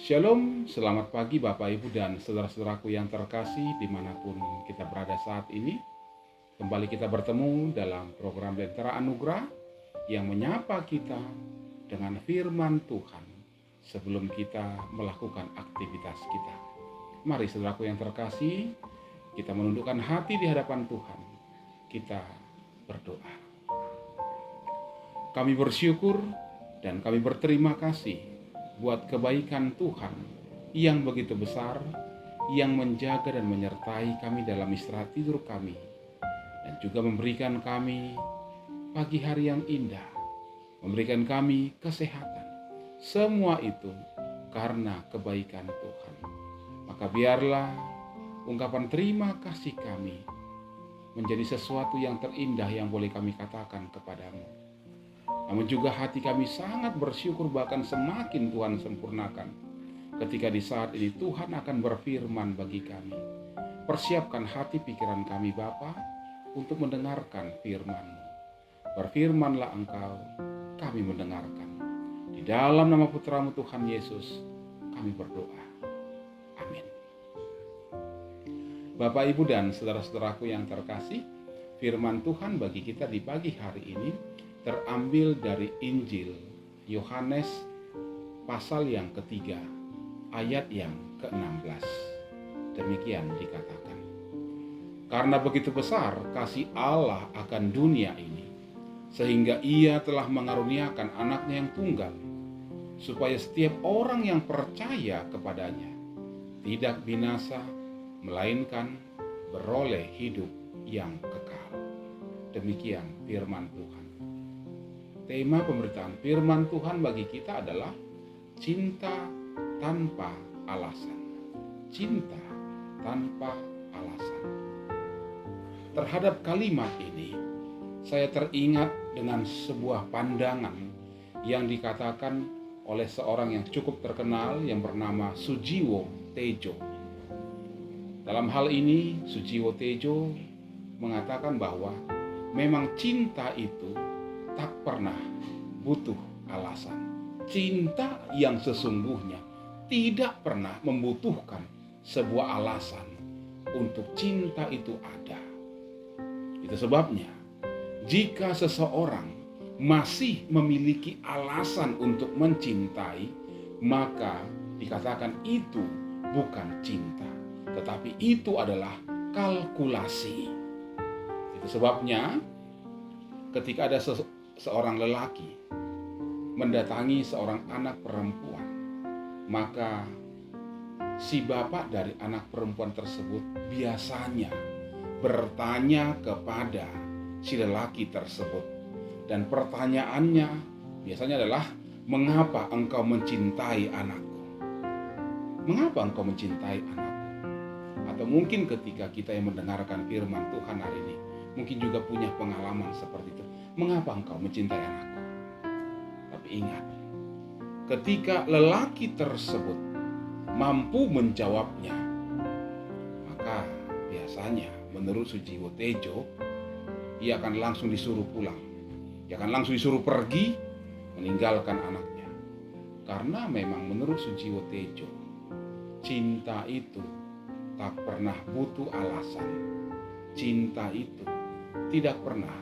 Shalom, selamat pagi Bapak Ibu dan saudara-saudaraku yang terkasih dimanapun kita berada saat ini. Kembali kita bertemu dalam program Lentera Anugerah yang menyapa kita dengan firman Tuhan sebelum kita melakukan aktivitas kita. Mari saudaraku yang terkasih, kita menundukkan hati di hadapan Tuhan. Kita berdoa. Kami bersyukur dan kami berterima kasih buat kebaikan Tuhan yang begitu besar, yang menjaga dan menyertai kami dalam istirahat tidur kami, dan juga memberikan kami pagi hari yang indah, memberikan kami kesehatan. Semua itu karena kebaikan Tuhan. Maka biarlah ungkapan terima kasih kami menjadi sesuatu yang terindah yang boleh kami katakan kepadamu. Namun juga hati kami sangat bersyukur, bahkan semakin Tuhan sempurnakan ketika di saat ini Tuhan akan berfirman bagi kami. Persiapkan hati pikiran kami Bapa untuk mendengarkan firman-Mu. Berfirmanlah Engkau, kami mendengarkan. Di dalam nama Putra-Mu Tuhan Yesus kami berdoa. Amin. Bapak, Ibu, dan saudara-saudaraku yang terkasih, firman Tuhan bagi kita di pagi hari ini terambil dari Injil Yohanes pasal yang ketiga, ayat yang ke-16. Demikian dikatakan, karena begitu besar kasih Allah akan dunia ini, sehingga Ia telah mengaruniakan anaknya yang tunggal, supaya setiap orang yang percaya kepadanya tidak binasa, melainkan beroleh hidup yang kekal. Demikian firman Tuhan. Tema pemberitaan firman Tuhan bagi kita adalah cinta tanpa alasan. Cinta tanpa alasan. Terhadap kalimat ini, saya teringat dengan sebuah pandangan yang dikatakan oleh seorang yang cukup terkenal yang bernama Sujiwo Tejo. Dalam hal ini, Sujiwo Tejo mengatakan bahwa memang cinta itu tak pernah butuh alasan. Cinta yang sesungguhnya tidak pernah membutuhkan sebuah alasan untuk cinta itu ada. Itu sebabnya jika seseorang masih memiliki alasan untuk mencintai, maka dikatakan itu bukan cinta, tetapi itu adalah kalkulasi. Itu sebabnya ketika ada seorang lelaki mendatangi seorang anak perempuan, maka si bapak dari anak perempuan tersebut biasanya bertanya kepada si lelaki tersebut, dan pertanyaannya biasanya adalah, mengapa engkau mencintai anakku? Mengapa engkau mencintai anakku? Atau mungkin ketika kita yang mendengarkan firman Tuhan hari ini mungkin juga punya pengalaman seperti itu. Mengapa engkau mencintai anakku? Tapi ingat, ketika lelaki tersebut mampu menjawabnya, maka biasanya menurut Sujiwo Tejo, ia akan langsung disuruh pulang. Ia akan langsung disuruh pergi meninggalkan anaknya. Karena memang menurut Sujiwo Tejo, cinta itu tak pernah butuh alasan. Cinta itu tidak pernah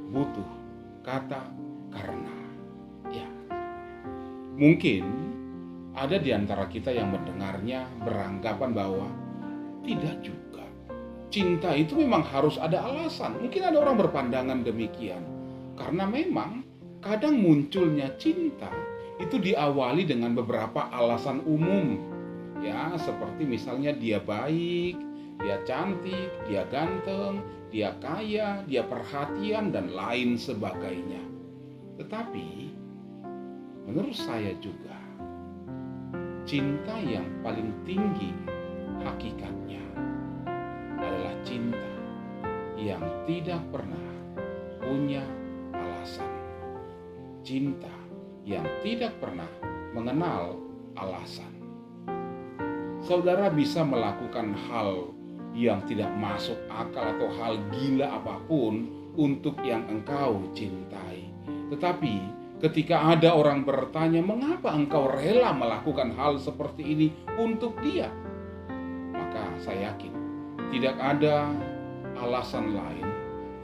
butuh kata karena. Ya, mungkin ada di antara kita yang mendengarnya beranggapan bahwa tidak juga. Cinta itu memang harus ada alasan. Mungkin ada orang berpandangan demikian. Karena memang kadang munculnya cinta itu diawali dengan beberapa alasan umum. Ya, seperti misalnya dia baik, dia cantik, dia ganteng, dia kaya, dia perhatian, dan lain sebagainya. Tetapi menurut saya juga, cinta yang paling tinggi hakikatnya adalah cinta yang tidak pernah punya alasan. Cinta yang tidak pernah mengenal alasan. Saudara bisa melakukan hal yang tidak masuk akal atau hal gila apapun untuk yang engkau cintai. Tetapi Ketika ada orang bertanya, mengapa engkau rela melakukan hal seperti ini untuk dia? Maka saya yakin tidak ada alasan lain,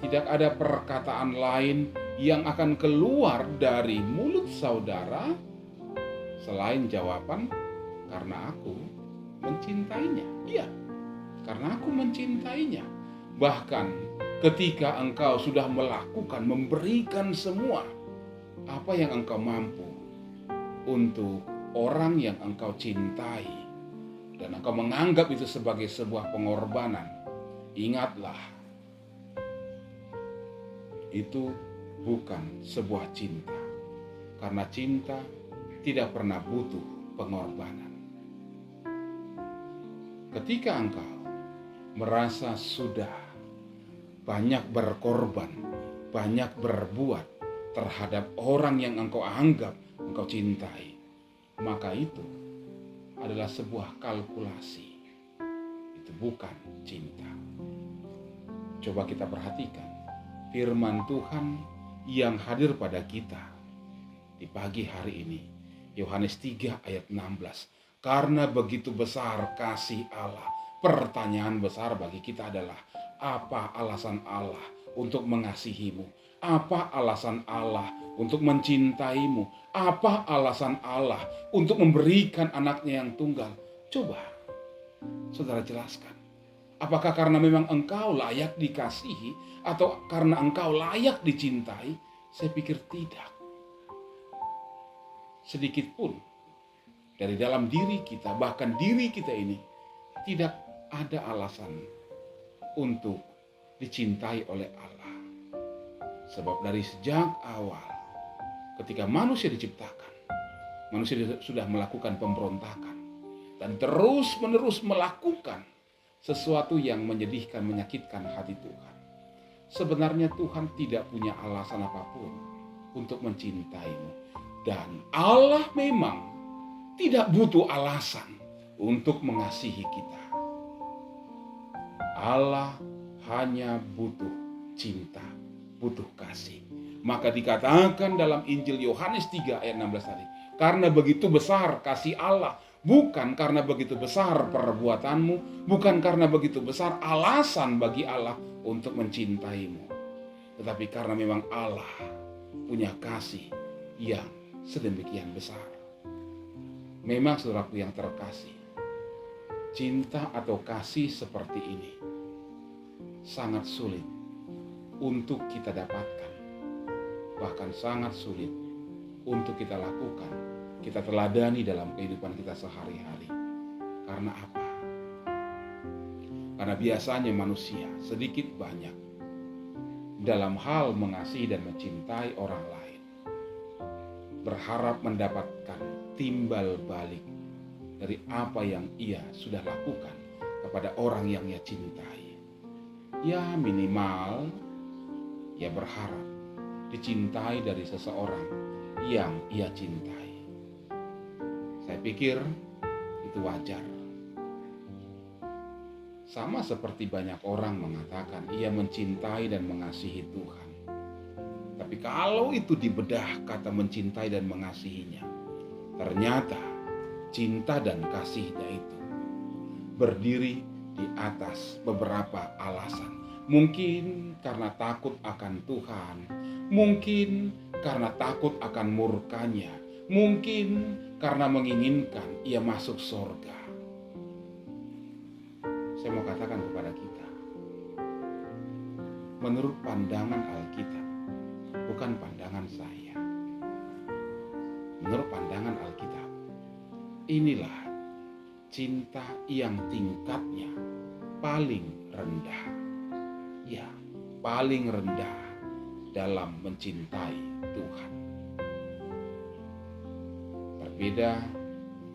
tidak ada perkataan lain yang akan keluar dari mulut saudara selain jawaban, karena aku mencintainya. Iya, karena aku mencintainya. Bahkan ketika engkau sudah melakukan, memberikan semua apa yang engkau mampu untuk orang yang engkau cintai, dan engkau menganggap itu sebagai sebuah pengorbanan, ingatlah, itu bukan sebuah cinta. Karena cinta tidak pernah butuh pengorbanan. Ketika engkau merasa sudah banyak berkorban, banyak berbuat terhadap orang yang engkau anggap engkau cintai, maka itu adalah sebuah kalkulasi. Itu bukan cinta. Coba kita perhatikan firman Tuhan yang hadir pada kita di pagi hari ini. Yohanes 3 ayat 16. Karena begitu besar kasih Allah. Pertanyaan besar bagi kita adalah, apa alasan Allah untuk mengasihimu? Apa alasan Allah untuk mencintaimu? Apa alasan Allah untuk memberikan anaknya yang tunggal? Coba saudara jelaskan. Apakah karena memang engkau layak dikasihi atau karena engkau layak dicintai? Saya pikir tidak. Sedikit pun dari dalam diri kita, bahkan diri kita ini, tidak ada alasan untuk dicintai oleh Allah. Sebab dari sejak awal, ketika manusia diciptakan, manusia sudah melakukan pemberontakan dan terus-menerus melakukan sesuatu yang menyedihkan, menyakitkan hati Tuhan. Sebenarnya Tuhan tidak punya alasan apapun untuk mencintaimu. Dan Allah memang tidak butuh alasan untuk mengasihi kita. Allah hanya butuh cinta, butuh kasih. Maka dikatakan dalam Injil Yohanes 3 ayat 16 tadi, karena begitu besar kasih Allah, bukan karena begitu besar perbuatanmu, bukan karena begitu besar alasan bagi Allah untuk mencintaimu, tetapi karena memang Allah punya kasih yang sedemikian besar. Memang saudaraku yang terkasih, cinta atau kasih seperti ini sangat sulit untuk kita dapatkan, bahkan sangat sulit untuk kita lakukan, kita teladani dalam kehidupan kita sehari-hari. Karena apa? Karena biasanya manusia sedikit banyak dalam hal mengasihi dan mencintai orang lain berharap mendapatkan timbal balik dari apa yang ia sudah lakukan kepada orang yang ia cintai. Ya minimal ia berharap dicintai dari seseorang yang ia cintai. Saya pikir itu wajar. Sama seperti banyak orang mengatakan ia mencintai dan mengasihi Tuhan. Tapi kalau itu dibedah kata mencintai dan mengasihinya, ternyata cinta dan kasihnya itu berdiri di atas beberapa alasan. Mungkin karena takut akan Tuhan, mungkin karena takut akan murkanya, mungkin karena menginginkan ia masuk surga. Saya mau katakan kepada kita, menurut pandangan Alkitab, bukan pandangan saya, menurut pandangan Alkitab, inilah cinta yang tingkatnya paling rendah. Ya, paling rendah dalam mencintai Tuhan. Berbeda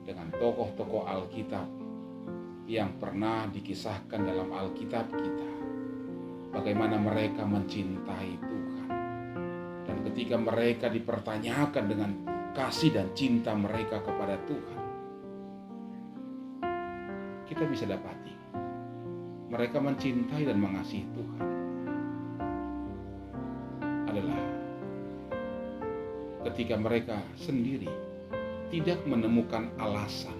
dengan tokoh-tokoh Alkitab yang pernah dikisahkan dalam Alkitab kita, bagaimana mereka mencintai Tuhan. Dan ketika mereka dipertanyakan dengan kasih dan cinta mereka kepada Tuhan, kita bisa dapati mereka mencintai dan mengasihi Tuhan adalah ketika mereka sendiri tidak menemukan alasan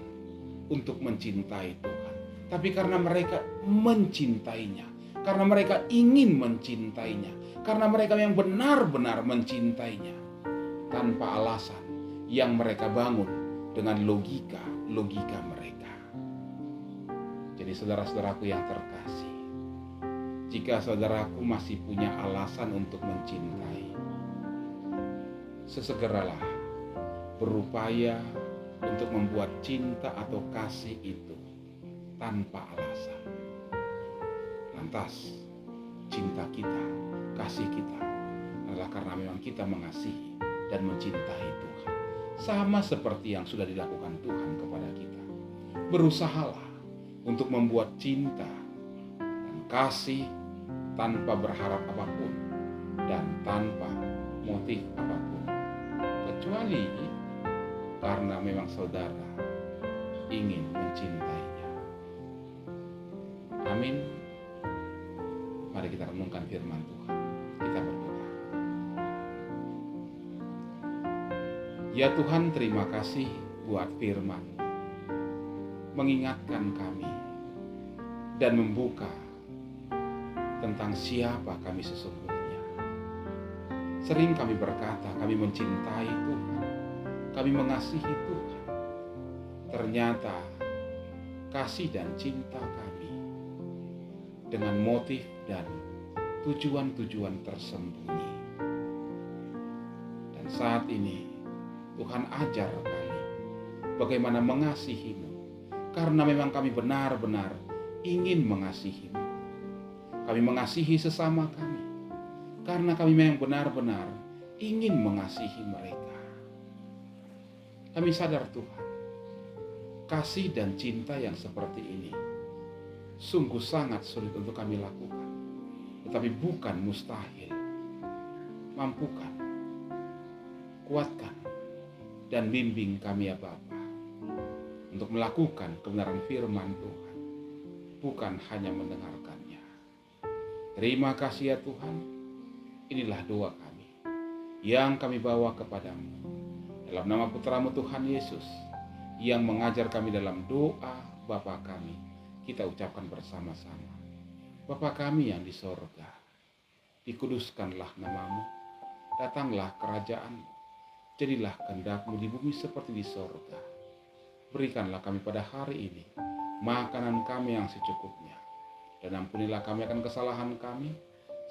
untuk mencintai Tuhan, tapi karena mereka mencintainya, karena mereka ingin mencintainya, karena mereka yang benar-benar mencintainya, tanpa alasan yang mereka bangun dengan logika mereka. Jadi saudara-saudaraku yang terkasih, jika saudaraku masih punya alasan untuk mencintai, sesegeralah berupaya untuk membuat cinta atau kasih itu tanpa alasan. Lantas, cinta kita, kasih kita adalah karena memang kita mengasihi dan mencintai Tuhan. Sama seperti yang sudah dilakukan Tuhan kepada kita. Berusahalah untuk membuat cinta dan kasih tanpa berharap apapun dan tanpa motif apapun, kecuali karena memang saudara ingin mencintainya. Amin. Mari kita renungkan firman Tuhan. Kita berdoa. Ya Tuhan, terima kasih buat firman, mengingatkan kami dan membuka tentang siapa kami sesungguhnya. Sering kami berkata kami mencintai Tuhan, kami mengasihi Tuhan. Ternyata kasih dan cinta kami dengan motif dan tujuan-tujuan tersembunyi. Dan saat ini Tuhan ajar kami bagaimana mengasihi-Mu, karena memang kami benar-benar ingin mengasihi-Mu. Kami mengasihi sesama kami karena kami memang benar-benar ingin mengasihi mereka. Kami sadar Tuhan, kasih dan cinta yang seperti ini sungguh sangat sulit untuk kami lakukan, tetapi bukan mustahil. Mampukan, kuatkan, dan bimbing kami ya Bapa, untuk melakukan kebenaran firman Tuhan, bukan hanya mendengarkannya. Terima kasih ya Tuhan, inilah doa kami yang kami bawa kepadamu. Dalam nama Putra-Mu Tuhan Yesus, yang mengajar kami dalam doa Bapa kami, kita ucapkan bersama-sama. Bapa kami yang di sorga, dikuduskanlah nama-Mu, datanglah kerajaan-Mu, jadilah kehendak-Mu di bumi seperti di sorga. Berikanlah kami pada hari ini makanan kami yang secukupnya, dan ampunilah kami akan kesalahan kami,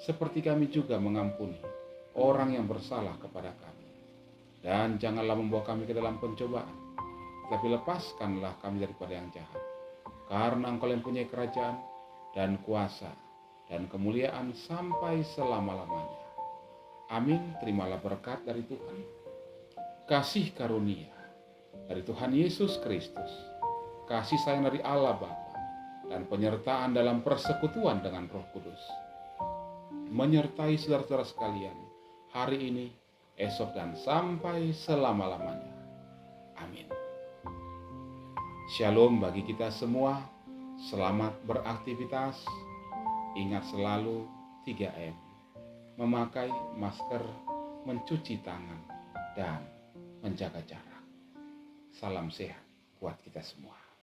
seperti kami juga mengampuni orang yang bersalah kepada kami. Dan janganlah membawa kami ke dalam pencobaan, tetapi lepaskanlah kami daripada yang jahat. Karena Engkau yang punya kerajaan dan kuasa dan kemuliaan sampai selama-lamanya. Amin. Terimalah berkat dari Tuhan, kasih karunia dari Tuhan Yesus Kristus, kasih sayang dari Allah Bapa, dan penyertaan dalam persekutuan dengan Roh Kudus menyertai saudara-saudara sekalian hari ini, esok, dan sampai selama-lamanya. Amin. Shalom bagi kita semua. Selamat beraktivitas. Ingat selalu 3M. Memakai masker, mencuci tangan, dan menjaga jarak. Salam sehat buat kita semua.